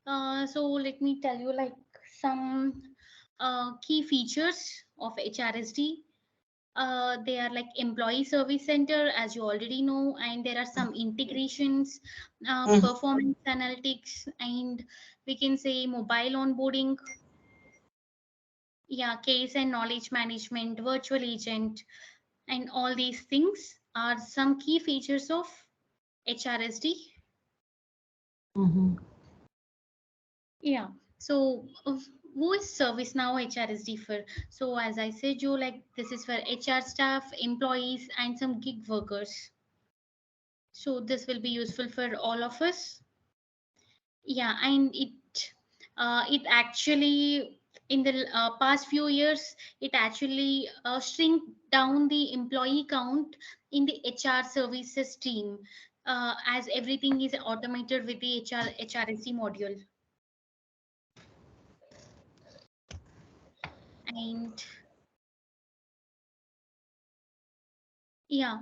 So let me tell you like some key features of HRSD. They are like employee service center, as you already know, and there are some integrations, Mm-hmm. performance analytics, and we can say mobile onboarding, yeah, case and knowledge management, virtual agent, and all these things are some key features of HRSD. Mm-hmm. Yeah. So who is ServiceNow HRSD for? So as I said, Joe, like this is for HR staff, employees, and some gig workers. So this will be useful for all of us. Yeah, and it actually in the past few years it actually shrink down the employee count in the HR services team, as everything is automated with the HRSD module. And yeah,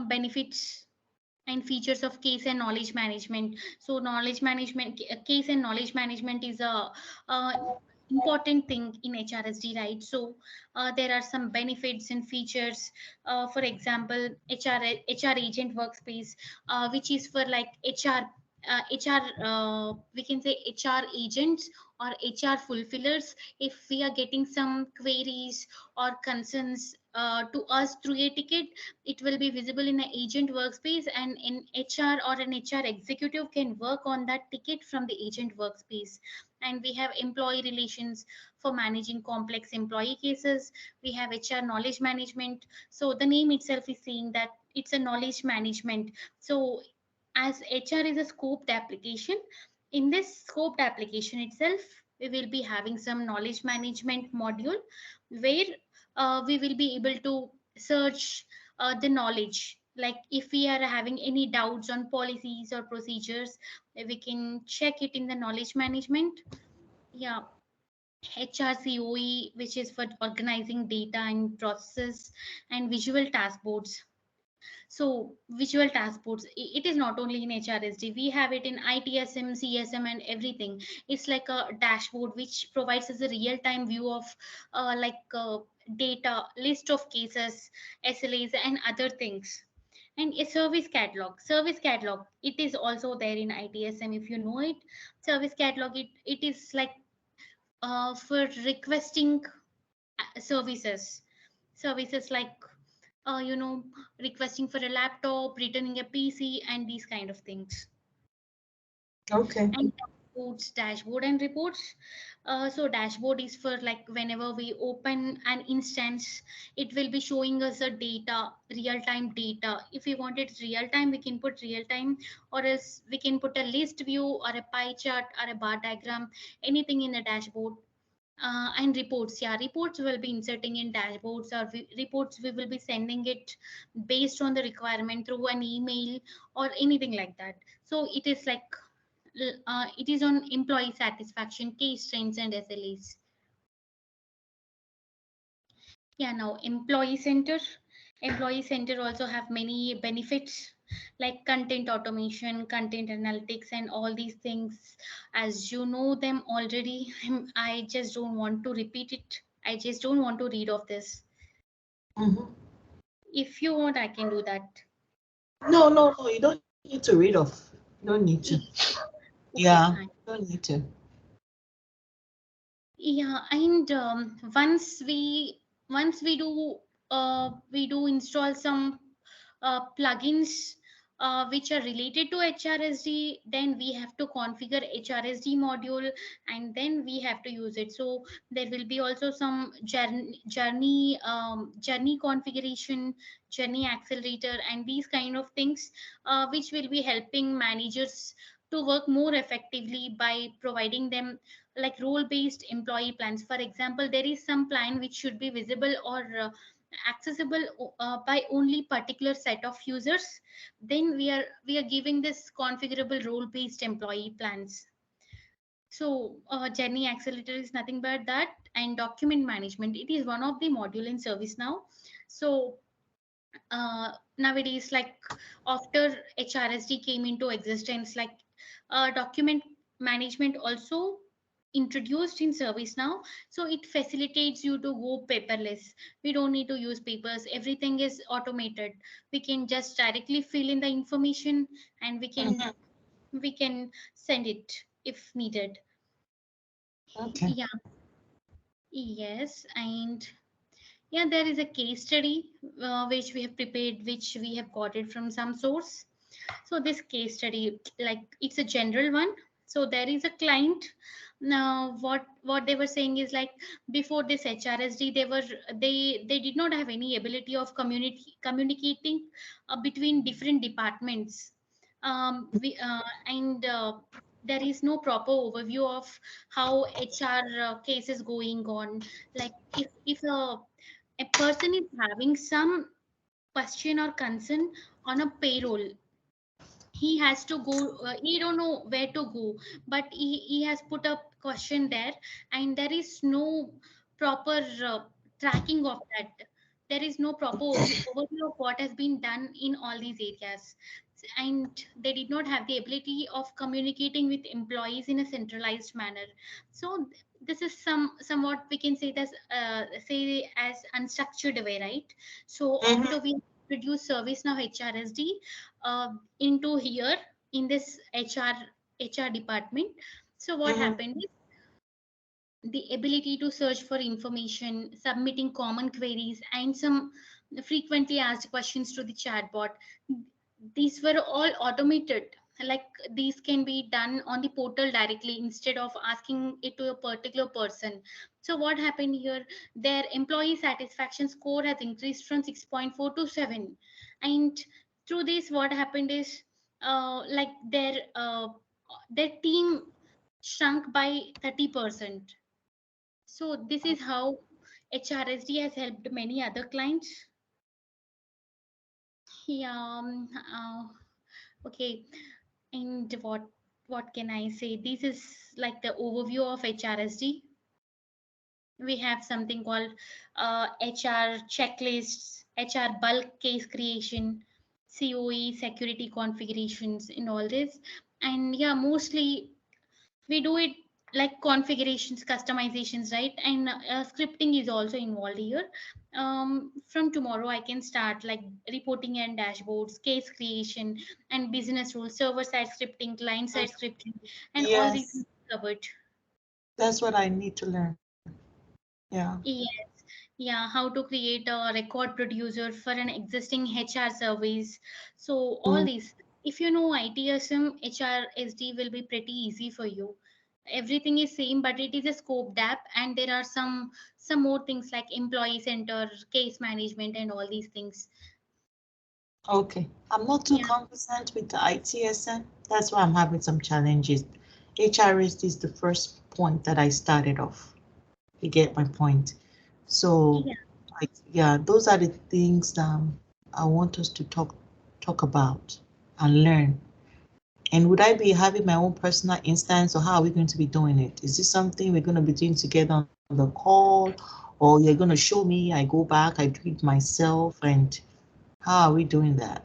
benefits and features of case and knowledge management. So knowledge management, case and knowledge management is a important thing in HRSD, right? So there are some benefits and features. For example, HR agent workspace, which is for like HR, we can say HR agents or HR fulfillers. If we are getting some queries or concerns to us through a ticket, it will be visible in the agent workspace, and in HR or an HR executive can work on that ticket from the agent workspace. And we have employee relations for managing complex employee cases. We have HR knowledge management. So the name itself is saying that it's a knowledge management. So as HR is a scoped application, in this scoped application itself, we will be having some knowledge management module where we will be able to search the knowledge. Like if we are having any doubts on policies or procedures, we can check it in the knowledge management. Yeah, HRCOE, which is for organizing data and processes, and visual dashboards. So visual dashboards, it is not only in HRSD. We have it in ITSM, CSM, and everything. It's like a dashboard which provides us a real-time view of data, list of cases, SLAs, and other things. And a service catalog, it is also there in ITSM. If you know it, service catalog, it is like for requesting services like you know, requesting for a laptop, returning a PC, and these kind of things. Okay. And dashboard and reports. So dashboard is for like whenever we open an instance, it will be showing us a data, real time data. If we want it real time, we can put real time, or else we can put a list view or a pie chart or a bar diagram, anything in a dashboard. And reports, yeah, reports will be inserting in dashboards, or reports we will be sending it based on the requirement through an email or anything like that. So it is like it is on employee satisfaction, case trends, and SLAs. Yeah, now employee center also have many benefits like content automation, content analytics, and all these things. As you know them already, I just don't want to repeat it. I just don't want to read of this. Mm-hmm. If you want, I can do that. No, no, no. You don't need to read off. You don't need to. Yeah, Okay, you fine. don't need to. Yeah, and once we do install some plugins which are related to HRSD, then we have to configure HRSD module, and then we have to use it. So there will be also some journey configuration, journey accelerator, and these kind of things, which will be helping managers to work more effectively by providing them like role based employee plans. For example, there is some plan which should be visible or accessible by only particular set of users, then we are giving this configurable role based employee plans. So journey accelerator is nothing but that. And document management, it is one of the module in ServiceNow. So nowadays, like after HRSD came into existence, like document management also introduced in ServiceNow. So it facilitates you to go paperless. We don't need to use papers. Everything is automated. We can just directly fill in the information, and Mhm. we can send it if needed. Okay. Yeah. Yes. And yeah, there is a case study which we have prepared, which we have got it from some source. So this case study, like, it's a general one. So there is a client. Now what they were saying is, like, before this HRSD, they did not have any ability of communicating between different departments. We and There is no proper overview of how HR case is going on. Like, if a person is having some question or concern on a payroll, he has to go, he don't know where to go, but he has put a question there, and there is no proper tracking of that. There is no proper overview of what has been done in all these areas, and they did not have the ability of communicating with employees in a centralized manner. So this is somewhat we can say that, say, as unstructured way, right? So Mhm. after we introduce ServiceNow HRSD into here in this HR department. So what Mhm. happened is, the ability to search for information, submitting common queries, and some frequently asked questions to the chatbot. These were all automated. Like, these can be done on the portal directly instead of asking it to a particular person. So what happened here? Their employee satisfaction score has increased from 6.4 to 7, and through this, what happened is, like, their team shrunk by 30%. So this is how HRSD has helped many other clients. Yeah. Okay. And what can I say? This is like the overview of HRSD. We have something called HR checklists, HR bulk case creation, COE security configurations, and all this. And yeah, mostly we do it like configurations, customizations, right? And scripting is also involved here. From tomorrow I can start, like, reporting and dashboards, case creation, and business rules, server side scripting, client side scripting, and all these Yes, things covered. that's what I need to learn. Yeah. Yes. Yeah, how to create a record producer for an existing HR service. So all Mm. these, if you know ITSM, HRSD will be pretty easy for you. Everything is same, but it is a scoped app, and there are some more things like employee center, case management, and all these things. Okay. I'm not too Yeah. conversant with the ITSM. That's why I'm having some challenges. HRSD is the first point that I started off. You get my point. So, Yeah. like, yeah, those are the things I want us to talk about and learn. And would I be having my own personal instance, or how are we going to be doing it? Is this something we're going to be doing together on the call, or you're going to show me, I go back, I do it myself, and how are we doing that?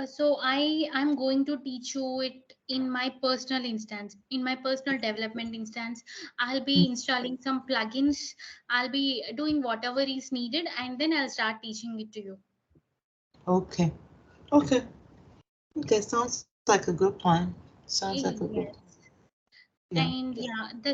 So I'm going to teach you it in my personal instance, in my personal development instance. I'll be installing some plugins. I'll be doing whatever is needed, and then I'll start teaching it to you. Okay. Okay. Okay. Sounds like a good plan. Sounds like a good plan. Yes. Yeah. And yeah, the